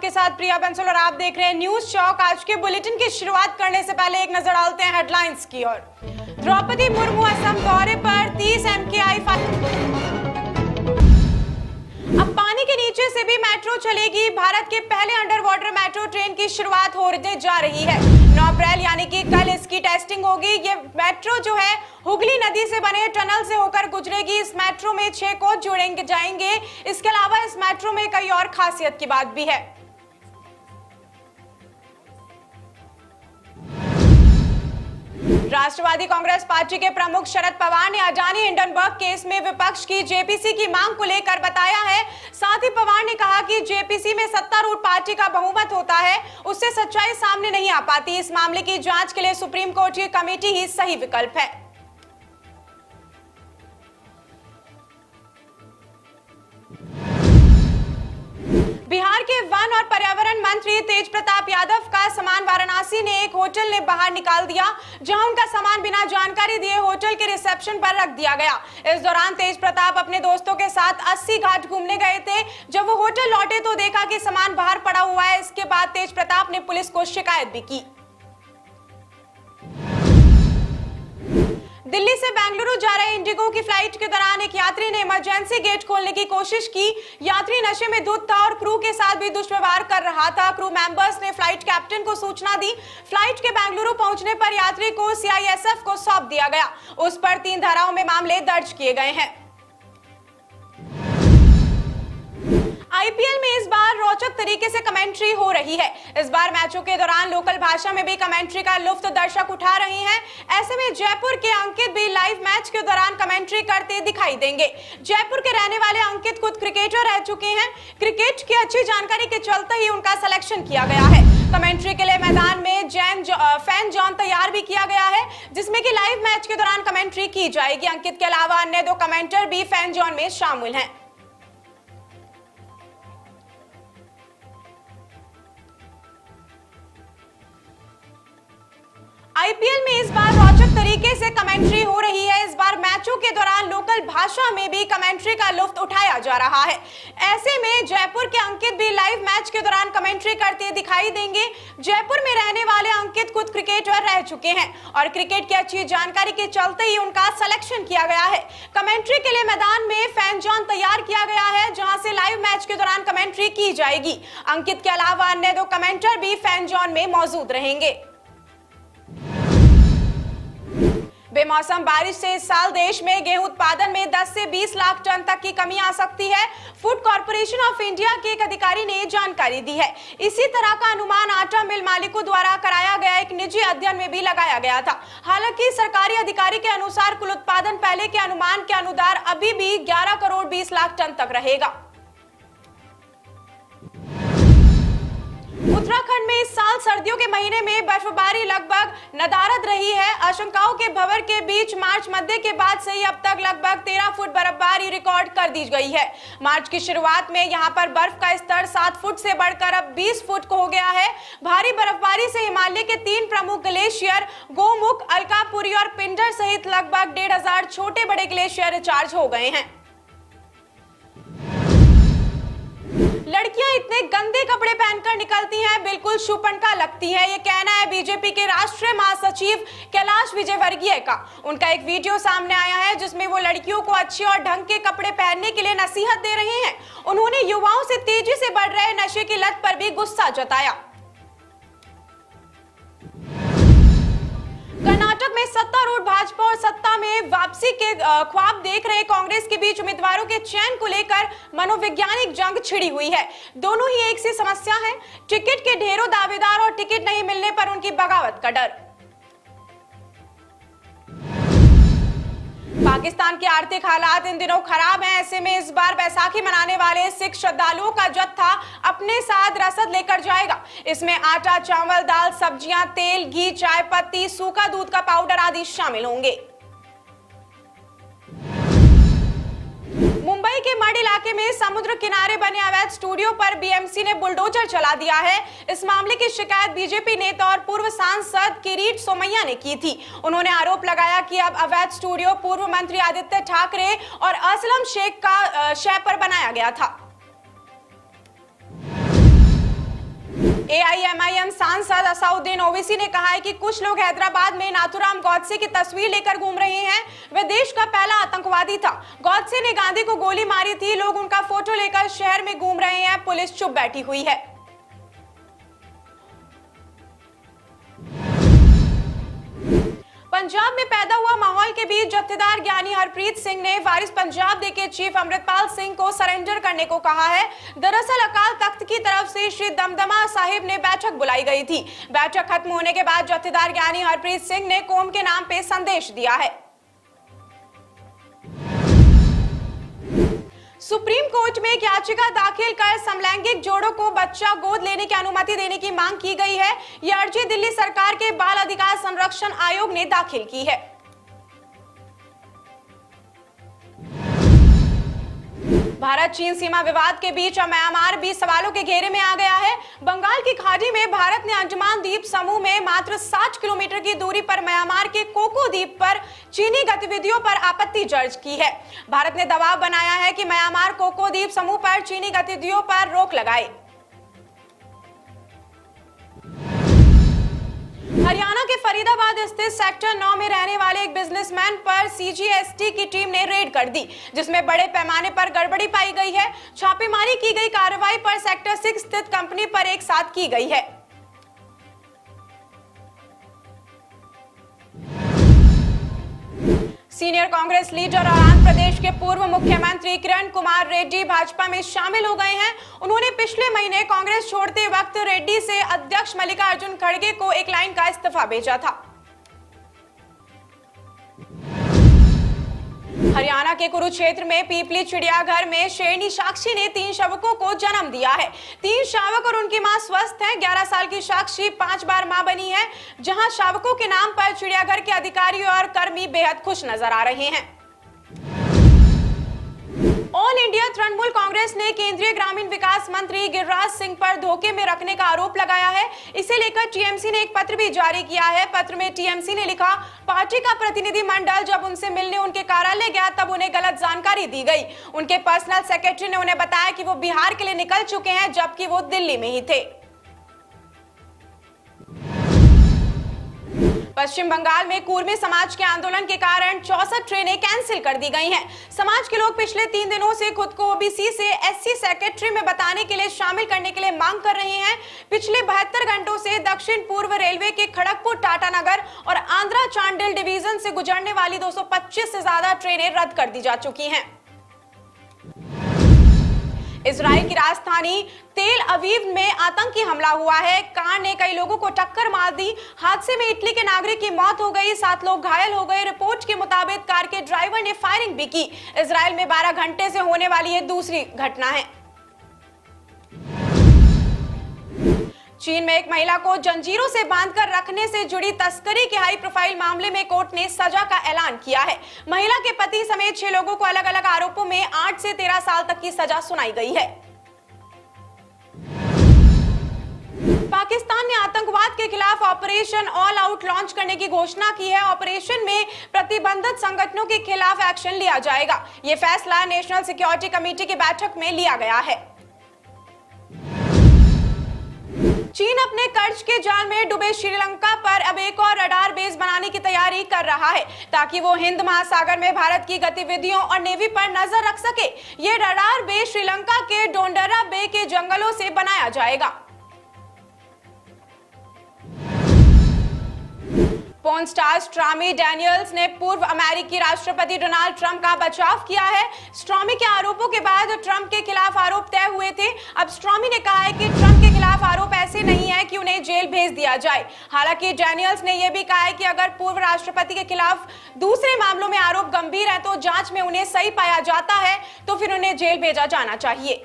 आपके साथ प्रिया बंसल और आप देख रहे हैं न्यूज चौक। आज के बुलेटिन की शुरुआत करने से पहले एक नजर डालते हैं हेडलाइंस की ओर। द्रौपदी मुर्मू असम दौरे पर 30 MKI। अब पानी के नीचे से भी मेट्रो चलेगी। भारत के पहले अंडर वाटर मेट्रो ट्रेन की शुरुआत होने जा रही है। 9 अप्रैल यानी कि कल इसकी टेस्टिंग होगी। ये मेट्रो जो है हुगली नदी से बने टनल से होकर गुजरेगी। इस मेट्रो में 6 कोच जोड़ेंगे जाएंगे। इसके अलावा इस मेट्रो में कई और खासियत की बात भी है। राष्ट्रवादी कांग्रेस पार्टी के प्रमुख शरद पवार ने अडानी हिंडनबर्ग केस में विपक्ष की जेपीसी की मांग को लेकर बताया है। साथ ही पवार ने कहा कि जेपीसी में सत्तारूढ़ पार्टी का बहुमत होता है, उससे सच्चाई सामने नहीं आ पाती। इस मामले की जांच के लिए सुप्रीम कोर्ट की कमेटी ही सही विकल्प है। बिहार के वन और पर्यावरण मंत्री तेज प्रताप यादव का सामान वाराणसी ने एक होटल ने बाहर निकाल दिया, जहां उनका सामान बिना जानकारी दिए होटल के रिसेप्शन पर रख दिया गया। इस दौरान तेज प्रताप अपने दोस्तों के साथ 80 घाट घूमने गए थे। जब वो होटल लौटे तो देखा कि सामान बाहर पड़ा हुआ है। इसके बाद तेज प्रताप ने पुलिस को शिकायत भी की। दिल्ली से बेंगलुरु जा रहे इंडिगो की फ्लाइट के दौरान एक यात्री ने इमरजेंसी गेट खोलने की कोशिश की। यात्री नशे में धुत था और क्रू के साथ भी दुष्व्यवहार कर रहा था। क्रू मेंबर्स ने फ्लाइट कैप्टन को सूचना दी। फ्लाइट के बेंगलुरु पहुंचने पर यात्री को CISF को सौंप दिया गया। उस पर 3 धाराओं में मामले दर्ज किए गए हैं। IPL में इस बार रोचक तरीके से कमेंट्री हो रही है। इस बार मैचों के दौरान लोकल भाषा में भी कमेंट्री का लुत्फ दर्शक उठा रहे हैं। ऐसे में जयपुर के अंकित भी लाइव मैच के दौरान कमेंट्री करते दिखाई देंगे। जयपुर के रहने वाले अंकित खुद क्रिकेटर रह चुके हैं। क्रिकेट की अच्छी जानकारी के चलते ही उनका सिलेक्शन किया गया है। कमेंट्री के लिए मैदान में फैन जोन तैयार भी किया गया है, जिसमें कि लाइव मैच के दौरान कमेंट्री की जाएगी। अंकित के अलावा अन्य 2 कमेंटर भी फैन जोन में शामिल हैं। IPL में इस बार रोचक तरीके से कमेंट्री हो रही है। इस बार मैचों के दौरान लोकल भाषा में भी कमेंट्री का लुत्फ उठाया जा रहा है। ऐसे में जयपुर के अंकित भी लाइव मैच के दौरान कमेंट्री करते दिखाई देंगे। जयपुर में रहने वाले अंकित खुद क्रिकेटर रह चुके हैं और क्रिकेट की अच्छी जानकारी के चलते ही उनका सिलेक्शन किया गया है। कमेंट्री के लिए मैदान में फैन जोन तैयार किया गया है, जहां से लाइव मैच के दौरान कमेंट्री की जाएगी। अंकित के अलावा अन्य 2 कमेंटर भी फैन जोन में मौजूद रहेंगे। बेमौसम बारिश से इस साल देश में गेहूं उत्पादन में 10 से 20 लाख टन तक की कमी आ सकती है। फूड कॉर्पोरेशन ऑफ इंडिया के एक अधिकारी ने जानकारी दी है। इसी तरह का अनुमान आटा मिल मालिकों द्वारा कराया गया एक निजी अध्ययन में भी लगाया गया था। हालांकि सरकारी अधिकारी के अनुसार कुल उत्पादन पहले के अनुमान के अनुसार अभी भी 11 करोड़ 20 लाख टन तक रहेगा। उत्तराखंड में इस साल सर्दियों के महीने में बर्फबारी लगभग नदारद रही है। आशंकाओं के भंवर के बीच मार्च मध्य के बाद से ही अब तक लगभग 13 फुट बर्फबारी रिकॉर्ड कर दी गई है। मार्च की शुरुआत में यहां पर बर्फ का स्तर 7 फुट से बढ़कर अब 20 फुट को हो गया है। भारी बर्फबारी से हिमालय के 3 प्रमुख ग्लेशियर गोमुख, अलकापुरी और पिंडर सहित लगभग 1500 छोटे बड़े ग्लेशियर रिचार्ज हो गए हैं। लड़कियां इतने गंदे कपड़े पहनकर निकलती हैं, बिल्कुल शूपणखा लगती है। ये कहना है बीजेपी के राष्ट्रीय महासचिव कैलाश विजयवर्गीय का। उनका एक वीडियो सामने आया है, जिसमें वो लड़कियों को अच्छे और ढंग के कपड़े पहनने के लिए नसीहत दे रहे हैं। उन्होंने युवाओं से तेजी से बढ़ रहे नशे की लत पर भी गुस्सा जताया। कर्नाटक में सत्तारूढ़ भाजपा और सत्ता में वापसी के ख्वाब देख रहे कांग्रेस के बीच उम्मीदवारों के चयन को लेकर मनोवैज्ञानिक जंग छिड़ी हुई है। दोनों ही एक सी समस्या है, टिकट के ढेरों दावेदार और टिकट नहीं मिलने पर उनकी बगावत का डर। पाकिस्तान के आर्थिक हालात इन दिनों खराब हैं। ऐसे में इस बार बैसाखी मनाने वाले सिख श्रद्धालुओं का जत्था अपने साथ रसद लेकर जाएगा। इसमें आटा, चावल, दाल, सब्जियां, तेल, घी, चाय पत्ती, सूखा दूध का पाउडर आदि शामिल होंगे। मुंबई के मड इलाके में समुद्र किनारे बने अवैध स्टूडियो पर BMC ने बुलडोजर चला दिया है। इस मामले की शिकायत बीजेपी नेता और पूर्व सांसद किरीट सोमैया ने की थी। उन्होंने आरोप लगाया कि अब अवैध स्टूडियो पूर्व मंत्री आदित्य ठाकरे और असलम शेख का शय पर बनाया गया था। AIMIM सांसद असाउद्दीन ओवैसी ने कहा है कि कुछ लोग हैदराबाद में नाथुराम गॉडसे की तस्वीर लेकर घूम रहे हैं। वह देश का पहला आतंकवादी था। गॉडसे ने गांधी को गोली मारी थी। लोग उनका फोटो लेकर शहर में घूम रहे हैं। पुलिस चुप बैठी हुई है। पंजाब में पैदा हुआ माहौल के बीच जत्थेदार ज्ञानी हरप्रीत सिंह ने वारिस पंजाब डे के चीफ अमृतपाल सिंह को सरेंडर करने को कहा है। दरअसल अकाल तख्त की तरफ से श्री दमदमा साहिब ने बैठक बुलाई गई थी। बैठक खत्म होने के बाद जत्थेदार ज्ञानी हरप्रीत सिंह ने कौम के नाम पे संदेश दिया है। सुप्रीम कोर्ट में एक याचिका दाखिल कर समलैंगिक जोड़ों को बच्चा गोद लेने की अनुमति देने की मांग की गई है। यह अर्जी दिल्ली सरकार के बाल अधिकार संरक्षण आयोग ने दाखिल की है। भारत चीन सीमा विवाद के बीच अब म्यांमार भी सवालों के घेरे में आ गया है। बंगाल की खाड़ी में भारत ने अंडमान द्वीप समूह में मात्र 60 किलोमीटर की दूरी पर म्यांमार के कोको द्वीप पर चीनी गतिविधियों पर आपत्ति दर्ज की है। भारत ने दबाव बनाया है कि म्यांमार कोको द्वीप समूह पर चीनी गतिविधियों पर रोक लगाए। हरियाणा के फरीदाबाद स्थित सेक्टर 9 में रहने वाले एक बिजनेसमैन पर CGST की टीम ने रेड कर दी, जिसमें बड़े पैमाने पर गड़बड़ी पाई गई है। छापेमारी की गई कार्रवाई पर सेक्टर 6 स्थित कंपनी पर एक साथ की गई है। सीनियर कांग्रेस लीडर और आंध्र प्रदेश के पूर्व मुख्यमंत्री किरण कुमार रेड्डी भाजपा में शामिल हो गए हैं। उन्होंने पिछले महीने कांग्रेस छोड़ते वक्त रेड्डी से अध्यक्ष मल्लिकार्जुन खड़गे को एक लाइन का इस्तीफा भेजा था। हरियाणा के कुरुक्षेत्र में पीपली चिड़ियाघर में शेरनी साक्षी ने 3 शावकों को जन्म दिया है। 3 शावक और उनकी मां स्वस्थ हैं। 11 साल की साक्षी 5 बार मां बनी है। जहां शावकों के नाम पर चिड़ियाघर के अधिकारी और कर्मी बेहद खुश नजर आ रहे हैं। ऑल इंडिया तृणमूल कांग्रेस ने केंद्रीय ग्रामीण विकास मंत्री गिरिराज सिंह पर धोखे में रखने का आरोप लगाया है। इसे लेकर टीएमसी ने एक पत्र भी जारी किया है। पत्र में टीएमसी ने लिखा, पार्टी का प्रतिनिधि मंडल जब उनसे मिलने उनके कार्यालय गया तब उन्हें गलत जानकारी दी गई। उनके पर्सनल सेक्रेटरी ने उन्हें बताया कि वो बिहार के लिए निकल चुके हैं, जबकि वो दिल्ली में ही थे। पश्चिम बंगाल में कुर्मी समाज के आंदोलन के कारण 64 ट्रेनें कैंसिल कर दी गई हैं। समाज के लोग पिछले 3 दिनों से खुद को ओबीसी से एससी सेक्रेटरी में बताने के लिए शामिल करने के लिए मांग कर रहे हैं। पिछले 72 घंटों से दक्षिण पूर्व रेलवे के खड़गपुर, टाटानगर और आंध्रा चांडिल डिवीजन से गुजरने वाली 225 से ज्यादा ट्रेनें रद्द कर दी जा चुकी हैं। इजराइल की राजधानी तेल अवीव में आतंकी हमला हुआ है। कार ने कई लोगों को टक्कर मार दी। हादसे में इटली के नागरिक की मौत हो गई, 7 लोग घायल हो गए। रिपोर्ट के मुताबिक कार के ड्राइवर ने फायरिंग भी की। इजराइल में 12 घंटे से होने वाली यह दूसरी घटना है। चीन में एक महिला को जंजीरों से बांधकर रखने से जुड़ी तस्करी के हाई प्रोफाइल मामले में कोर्ट ने सजा का ऐलान किया है। महिला के पति समेत 6 लोगों को अलग अलग आरोपों में 8 से 13 साल तक की सजा सुनाई गई है। पाकिस्तान ने आतंकवाद के खिलाफ ऑपरेशन ऑल आउट लॉन्च करने की घोषणा की है। ऑपरेशन में प्रतिबंधित संगठनों के खिलाफ एक्शन लिया जाएगा। यह फैसला नेशनल सिक्योरिटी कमेटी की बैठक में लिया गया है। चीन अपने कर्ज के जाल में डूबे श्रीलंका पर अब एक और रडार बेस बनाने की तैयारी कर रहा है, ताकि वो हिंद महासागर में भारत की गतिविधियों और नेवी पर नजर रख सके। ये रडार बेस श्रीलंका के डोंडरा बे के जंगलों से बनाया जाएगा। पोर्न स्टार स्टॉर्मी डैनियल्स ने पूर्व अमेरिकी राष्ट्रपति डोनाल्ड ट्रंप का बचाव किया है। स्टॉर्मी के आरोपों के बाद ट्रंप के खिलाफ आरोप तय हुए थे। अब स्टॉर्मी ने कहा है कि ट्रंप के खिलाफ आरोप ऐसे नहीं है कि उन्हें जेल भेज दिया जाए। हालांकि डैनियल्स ने यह भी कहा है कि अगर पूर्व राष्ट्रपति के खिलाफ दूसरे मामलों में आरोप गंभीर है तो जांच में उन्हें सही पाया जाता है तो फिर उन्हें जेल भेजा जाना चाहिए।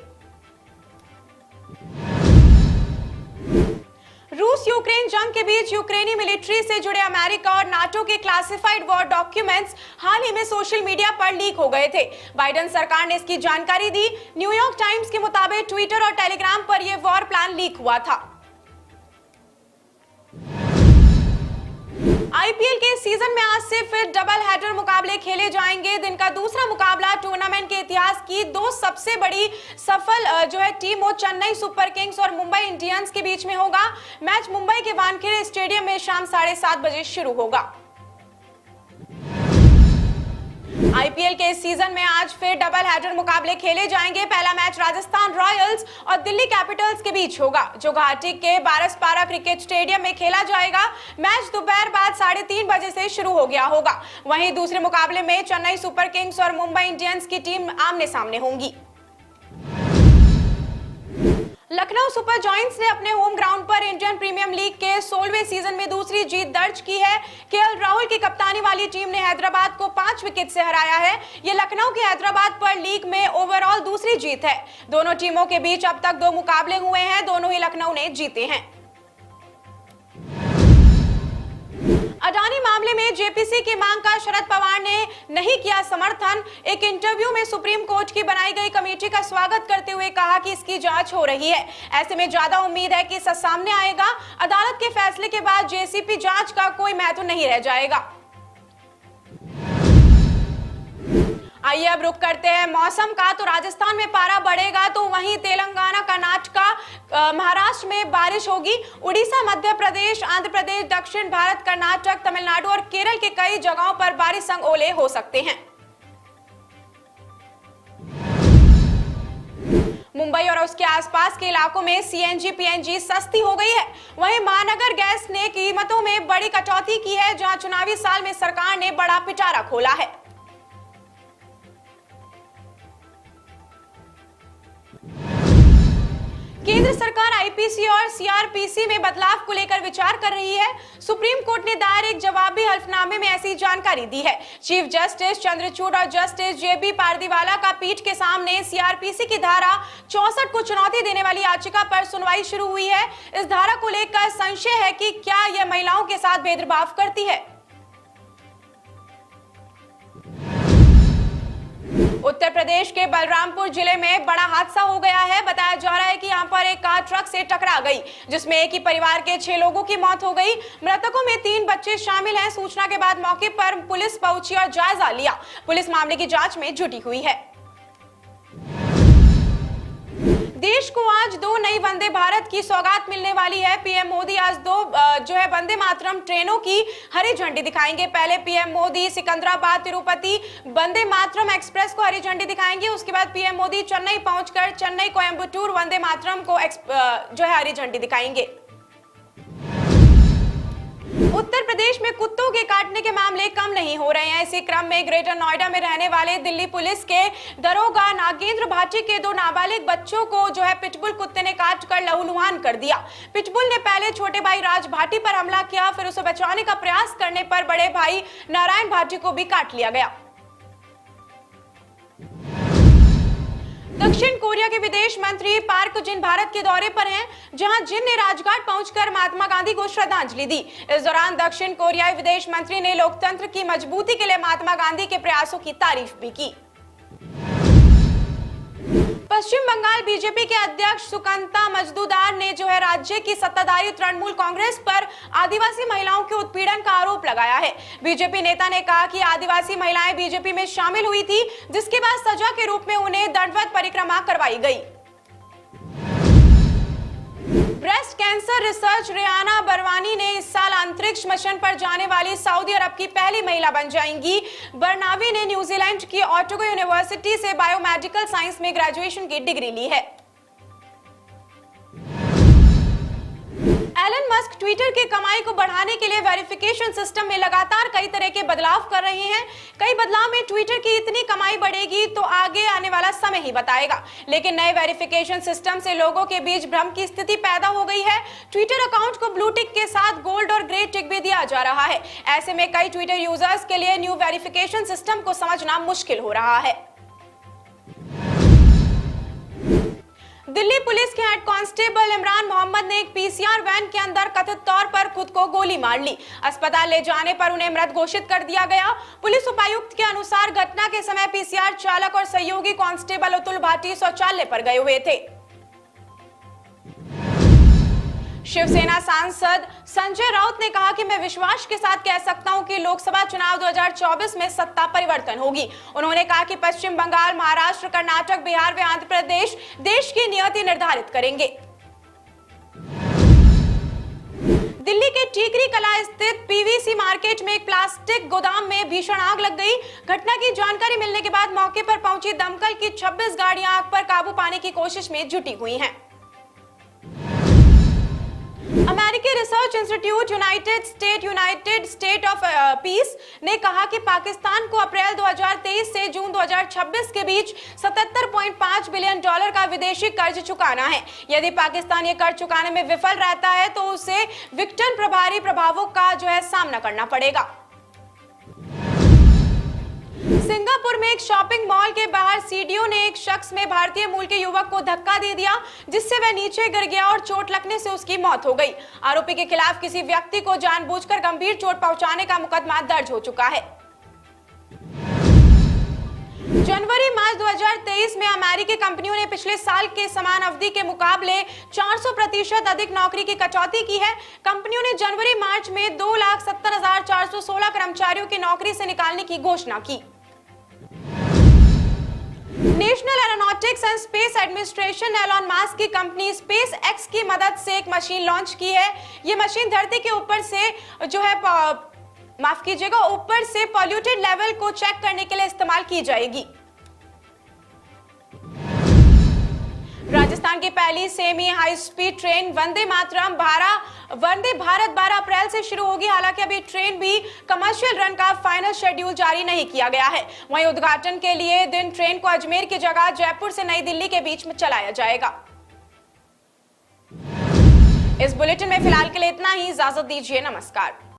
रूस यूक्रेन जंग के बीच यूक्रेनी मिलिट्री से जुड़े अमेरिका और नाटो के क्लासिफाइड वॉर डॉक्यूमेंट्स हाल ही में सोशल मीडिया पर लीक हो गए थे। बाइडेन सरकार ने इसकी जानकारी दी। न्यूयॉर्क टाइम्स के मुताबिक ट्विटर और टेलीग्राम पर यह वॉर प्लान लीक हुआ था। आईपीएल के सीजन में आज से फिर डबल हेडर मुकाबले खेले जाएंगे। दिन का दूसरा मुकाबला टूर्नामेंट के इतिहास इतिहास की दो सबसे बड़ी सफल टीम वो चेन्नई सुपर किंग्स और मुंबई इंडियंस के बीच में होगा। मैच मुंबई के वानखेड़े स्टेडियम में शाम 7:30 बजे शुरू होगा। आईपीएल के इस सीजन में आज फिर डबल हेडर मुकाबले खेले जाएंगे। पहला मैच राजस्थान रॉयल्स और दिल्ली कैपिटल्स के बीच होगा, जो गुवाहाटी के बारसपारा क्रिकेट स्टेडियम में खेला जाएगा। मैच दोपहर बाद 3:30 बजे से शुरू हो गया होगा। वहीं दूसरे मुकाबले में चेन्नई सुपर किंग्स और मुंबई इंडियंस की टीम आमने सामने होंगी। लखनऊ सुपर जॉयंट्स ने अपने होम ग्राउंड पर इंडियन प्रीमियर लीग के 16वें सीजन में दूसरी जीत दर्ज की है। केएल राहुल की कप्तानी वाली टीम ने हैदराबाद को 5 विकेट से हराया है। ये लखनऊ की हैदराबाद पर लीग में ओवरऑल दूसरी जीत है। दोनों टीमों के बीच अब तक 2 मुकाबले हुए हैं, दोनों ही लखनऊ ने जीते हैं। अडानी मामले में जेपीसी की मांग का शरद पवार ने नहीं किया समर्थन। एक इंटरव्यू में सुप्रीम कोर्ट की बनाई गई कमेटी का स्वागत करते हुए कहा कि इसकी जांच हो रही है। ऐसे में ज्यादा उम्मीद है कि सच सामने आएगा। अदालत के फैसले के बाद जेसीपी जांच का कोई महत्व नहीं रह जाएगा। आइए अब रुक करते हैं मौसम का। तो राजस्थान में पारा बढ़ेगा, तो वहीं तेलंगाना, कर्नाटक, महाराष्ट्र में बारिश होगी। उड़ीसा, मध्य प्रदेश, आंध्र प्रदेश, दक्षिण भारत, कर्नाटक, तमिलनाडु और केरल के कई जगहों पर बारिश संग ओले हो सकते हैं। मुंबई और उसके आसपास के इलाकों में सीएनजी पीएनजी सस्ती हो गई है। वहीं महानगर गैस ने कीमतों में बड़ी कटौती की है, जहां चुनावी साल में सरकार ने बड़ा पिटारा खोला है। केंद्र सरकार आईपीसी और सीआरपीसी में बदलाव को लेकर विचार कर रही है। सुप्रीम कोर्ट ने दायर एक जवाबी हल्फनामे में ऐसी जानकारी दी है। चीफ जस्टिस चंद्रचूड़ और जस्टिस जेबी पारदीवाला का पीठ के सामने सीआरपीसी की धारा 64 को चुनौती देने वाली याचिका पर सुनवाई शुरू हुई है। इस धारा को लेकर संशय है कि क्या यह महिलाओं के साथ भेदभाव करती है। उत्तर प्रदेश के बलरामपुर जिले में बड़ा हादसा हो गया है। बताया जा रहा है कि यहां पर एक कार ट्रक से टकरा गई, जिसमें एक ही परिवार के 6 लोगों की मौत हो गई। मृतकों में 3 बच्चे शामिल हैं। सूचना के बाद मौके पर पुलिस पहुंची और जायजा लिया। पुलिस मामले की जांच में जुटी हुई है। देश को आज 2 नई वंदे भारत की सौगात मिलने वाली है। पीएम मोदी आज 2 वंदे मातरम ट्रेनों की हरी झंडी दिखाएंगे। पहले पीएम मोदी सिकंदराबाद तिरुपति वंदे मातरम एक्सप्रेस को हरी झंडी दिखाएंगे। उसके बाद पीएम मोदी चेन्नई पहुंचकर चेन्नई कोयंबटूर वंदे मातरम को हरी झंडी दिखाएंगे। उत्तर प्रदेश में कुत्तों के काटने के मामले कम नहीं हो रहे हैं। इसी क्रम में ग्रेटर नोएडा में रहने वाले दिल्ली पुलिस के दरोगा नागेंद्र भाटी के 2 नाबालिग बच्चों को पिटबुल कुत्ते ने काट कर लहूलुहान कर दिया। पिटबुल ने पहले छोटे भाई राज भाटी पर हमला किया, फिर उसे बचाने का प्रयास करने पर बड़े भाई नारायण भाटी को भी काट लिया गया। दक्षिण कोरिया के विदेश मंत्री पार्क जिन भारत के दौरे पर हैं, जहां जिन ने राजघाट पहुंचकर महात्मा गांधी को श्रद्धांजलि दी। इस दौरान दक्षिण कोरियाई विदेश मंत्री ने लोकतंत्र की मजबूती के लिए महात्मा गांधी के प्रयासों की तारीफ भी की। पश्चिम बंगाल बीजेपी के अध्यक्ष सुकांता मजदूदार ने राज्य की सत्ताधारी तृणमूल कांग्रेस पर आदिवासी महिलाओं के उत्पीड़न का आरोप लगाया है। बीजेपी नेता ने कहा कि आदिवासी महिलाएं बीजेपी में शामिल हुई थी, जिसके बाद सजा के रूप में उन्हें दंडवत परिक्रमा करवाई गई। Breast cancer research Rehana Barwani ने इस साल अंतरिक्ष मिशन पर जाने वाली सऊदी अरब की पहली महिला बन जाएंगी। बरनावी ने न्यूजीलैंड की ऑटोगो यूनिवर्सिटी से बायोमेडिकल साइंस में ग्रेजुएशन की डिग्री ली है। एलन मस्क ट्विटर की कमाई को बढ़ाने के लिए वेरिफिकेशन सिस्टम में लगातार कई तरह के बदलाव कर रहे हैं। कई बदलाव में ट्विटर की इतनी कमाई बढ़ेगी तो आगे आने वाला समय ही बताएगा, लेकिन नए वेरिफिकेशन सिस्टम से लोगों के बीच भ्रम की स्थिति पैदा हो गई है। ट्विटर अकाउंट को ब्लू टिक के साथ गोल्ड और ग्रे टिक भी दिया जा रहा है। ऐसे में कई ट्विटर यूजर्स के लिए न्यू वेरिफिकेशन सिस्टम को समझना मुश्किल हो रहा है। दिल्ली पुलिस के हेड कांस्टेबल इमरान मोहम्मद ने एक पीसीआर वैन के अंदर कथित तौर पर खुद को गोली मार ली। अस्पताल ले जाने पर उन्हें मृत घोषित कर दिया गया। पुलिस उपायुक्त के अनुसार घटना के समय पीसीआर चालक और सहयोगी कांस्टेबल अतुल भाटी शौचालय पर गए हुए थे। शिवसेना सांसद संजय राउत ने कहा कि मैं विश्वास के साथ कह सकता हूं कि लोकसभा चुनाव 2024 में सत्ता परिवर्तन होगी। उन्होंने कहा कि पश्चिम बंगाल, महाराष्ट्र, कर्नाटक, बिहार व आंध्र प्रदेश देश की नियति निर्धारित करेंगे। दिल्ली के टीकरी कला स्थित पीवीसी मार्केट में एक प्लास्टिक गोदाम में भीषण आग लग गई। घटना की जानकारी मिलने के बाद मौके पर पहुंची दमकल की 26 गाड़ियां आग पर काबू पाने की कोशिश में जुटी हुई हैं। अमेरिकी research institute United state of peace ने कहा कि पाकिस्तान को अप्रैल 2023 से जून 2026 के बीच $77.5 बिलियन का विदेशी कर्ज चुकाना है। यदि पाकिस्तान ये कर्ज चुकाने में विफल रहता है तो उसे विघटन प्रभावी प्रभावों का सामना करना पड़ेगा। सिंगापुर में एक शॉपिंग मॉल के बाहर सीडीओ ने एक शख्स में भारतीय मूल के युवक को धक्का दे दिया, जिससे वह नीचे गिर गया और चोट लगने से उसकी मौत हो गई। आरोपी के खिलाफ किसी व्यक्ति को जानबूझकर गंभीर चोट पहुंचाने का मुकदमा दर्ज हो चुका है। जनवरी-मार्च 2023 में अमेरिकी कंपनियों ने पिछले साल के समान अवधि के मुकाबले 400% अधिक नौकरी की कटौती की है। कंपनियों ने जनवरी-मार्च में 2,70,416 कर्मचारियों की नौकरी से निकालने की घोषणा की। National aeronautics and space administration ने एलॉन मस्क की कंपनी स्पेस एक्स की मदद से एक मशीन लॉन्च की है। ये मशीन धरती के ऊपर से ऊपर से पॉल्यूटेड लेवल को चेक करने के लिए इस्तेमाल की जाएगी। राजस्थान की पहली semi high speed train Vande Bharat 12 अप्रैल से शुरू होगी। हालांकि अभी ट्रेन भी कमर्शियल रन का फाइनल शेड्यूल जारी नहीं किया गया है। वहीं उद्घाटन के लिए दिन ट्रेन को अजमेर की जगह जयपुर से नई दिल्ली के बीच में चलाया जाएगा। इस बुलेटिन में फिलहाल के लिए इतना ही। इजाजत दीजिए। नमस्कार।